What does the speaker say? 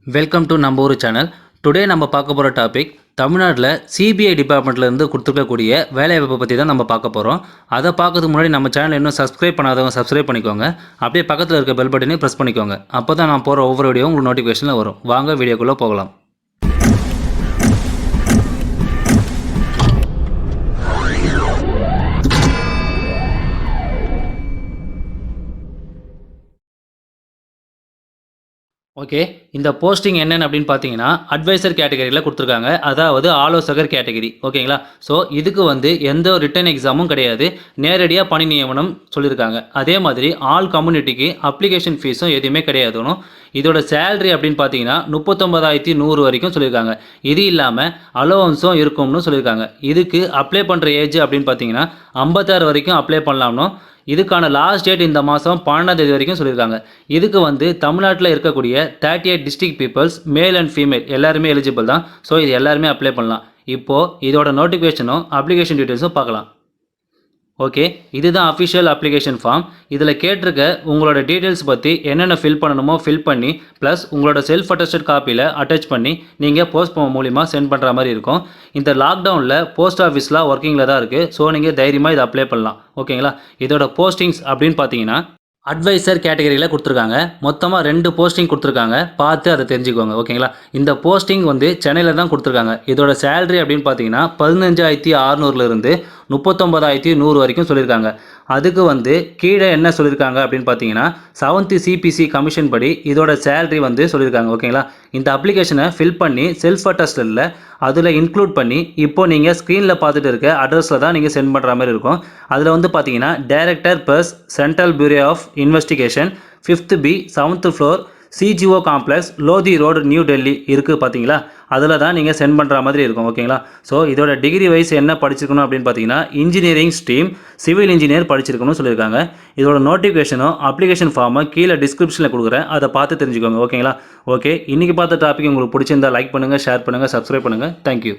Welcome to நம்ம ஊர் channel. Today நம்ம பார்க்க போகிற டாபிக் தமிழ்நாட்டில் சிபிஐ டிபார்ட்மெண்ட்லேருந்து கொடுத்துருக்கக்கூடிய வேலைவாய்ப்பை பற்றி தான் நம்ம பார்க்க போகிறோம். அதை பார்க்கறதுக்கு முன்னாடி நம்ம சேனல் இன்னும் சப்ஸ்கிரைப் பண்ணாதவங்க சப்ஸ்கிரைப் பண்ணிக்கோங்க. அப்படியே பக்கத்தில் இருக்க பெல் பட்டனையும் ப்ரெஸ் பண்ணிக்கோங்க. அப்போ தான் நான் போகிற ஒவ்வொரு வீடியோவும் உங்களுக்கு நோட்டிஃபிகேஷனில் வரும். வாங்க வீடியோக்குள்ளே போகலாம். ஓகே, இந்த போஸ்டிங் என்னென்னு அப்படின்னு பார்த்தீங்கன்னா அட்வைசர் கேட்டகரியில் கொடுத்துருக்காங்க. அதாவது ஆலோசகர் கேட்டகரி. ஓகேங்களா? ஸோ இதுக்கு எந்த ரிட்டன் எக்ஸாமும் கிடையாது. நேரடியாக பணி நியமனம் சொல்லியிருக்காங்க. அதே மாதிரி ஆல் கம்யூனிட்டிக்கு அப்ளிகேஷன் ஃபீஸும் எதுவுமே கிடையாதுன்னு. இதோட சேலரி அப்படின்னு பார்த்தீங்கன்னா 39,100 வரைக்கும் சொல்லியிருக்காங்க. இது இல்லாமல் அலோவன்ஸும் இருக்கும்னு சொல்லியிருக்காங்க. இதுக்கு அப்ளை பண்ணுற ஏஜ் அப்படின்னு பார்த்தீங்கன்னா 56 வரைக்கும் அப்ளை பண்ணலாம்னு. இதுக்கான லாஸ்ட் டேட் இந்த மாதம் 12ஆம் தேதி வரைக்கும் சொல்லியிருக்காங்க. இதுக்கு தமிழ்நாட்டில் இருக்கக்கூடிய 38 district peoples male and female எல்லாருமே எலிஜிபிள் தான். ஸோ இது எல்லாருமே அப்ளை பண்ணலாம். இப்போது இதோட நோட்டிஃபிகேஷனும் அப்ளிகேஷன் டீட்டெயில்ஸும் பார்க்கலாம். ஓகே, இதுதான் அஃபிஷியல் அப்ளிகேஷன் ஃபார்ம். இதில் கேட்டிருக்க உங்களோட டீட்டெயில்ஸ் பற்றி என்னென்ன ஃபில் பண்ணணுமோ ஃபில் பண்ணி ப்ளஸ் உங்களோட செல்ஃப் அட்டஸ்டட் காப்பியில் அட்டாச் பண்ணி நீங்கள் போஸ்ட் மூலிமா சென்ட் பண்ணுற மாதிரி இருக்கும். இந்த லாக்டவுனில் போஸ்ட் ஆஃபீஸ்லாம் ஒர்க்கிங்கில் தான் இருக்குது. ஸோ நீங்கள் தைரியமாக இதை அப்ளை பண்ணலாம். ஓகேங்களா? இதோட போஸ்டிங்ஸ் அப்படின்னு பார்த்தீங்கன்னா அட்வைசர் கேட்டகரியில் கொடுத்துருக்காங்க. மொத்தமாக 2 போஸ்டிங் கொடுத்துருக்காங்க. பார்த்து அதை தெரிஞ்சுக்கோங்க. ஓகேங்களா? இந்த போஸ்டிங் சென்னையில் தான் கொடுத்துருக்காங்க. இதோட சேலரி அப்படின்னு பார்த்தீங்கன்னா 15,600லேருந்து 39,100 வரைக்கும் சொல்லியிருக்காங்க. அதுக்கு கீழே என்ன சொல்லியிருக்காங்க அப்படின்னு பார்த்தீங்கன்னா 7th சிபிசி கமிஷன் படி இதோட சேலரி சொல்லியிருக்காங்க. ஓகேங்களா? இந்த அப்ளிகேஷனை ஃபில் பண்ணி செல்ஃப் அட்டஸ்டில் அதில் இன்க்ளூட் பண்ணி இப்போ நீங்கள் ஸ்க்ரீனில் பார்த்துட்டு இருக்க அட்ரஸில் தான் நீங்கள் சென்ட் பண்ணுற மாதிரி இருக்கும். அதில் பார்த்தீங்கன்னா director plus central bureau of investigation 5th B 7th floor CGO complex Lodhi road new Delhi இருக்குது. பார்த்தீங்களா? அதில் தான் நீங்கள் சென்ட் பண்ணுற மாதிரி இருக்கும். ஓகேங்களா? ஸோ இதோட டிகிரி வைஸ் என்ன படிச்சிருக்கணும் அப்படின்னு பார்த்தீங்கன்னா இன்ஜினியரிங் ஸ்ட்ரீம் சிவில் இன்ஜினியர் படிச்சிருக்கணும்னு சொல்லியிருக்காங்க. இதோட நோட்டிஃபிகேஷனும் அப்ளிகேஷன் ஃபார்மை கீழே டிஸ்கிரிப்ஷனில் கொடுக்குறேன். அதை பார்த்து தெரிஞ்சுக்கோங்க. ஓகேங்களா? ஓகே, இன்றைக்கி பார்த்த டாபிக் உங்களுக்கு பிடிச்சிருந்தா லைக் பண்ணுங்கள், ஷேர் பண்ணுங்கள், சப்ஸ்கிரைப் பண்ணுங்கள். தேங்க்யூ.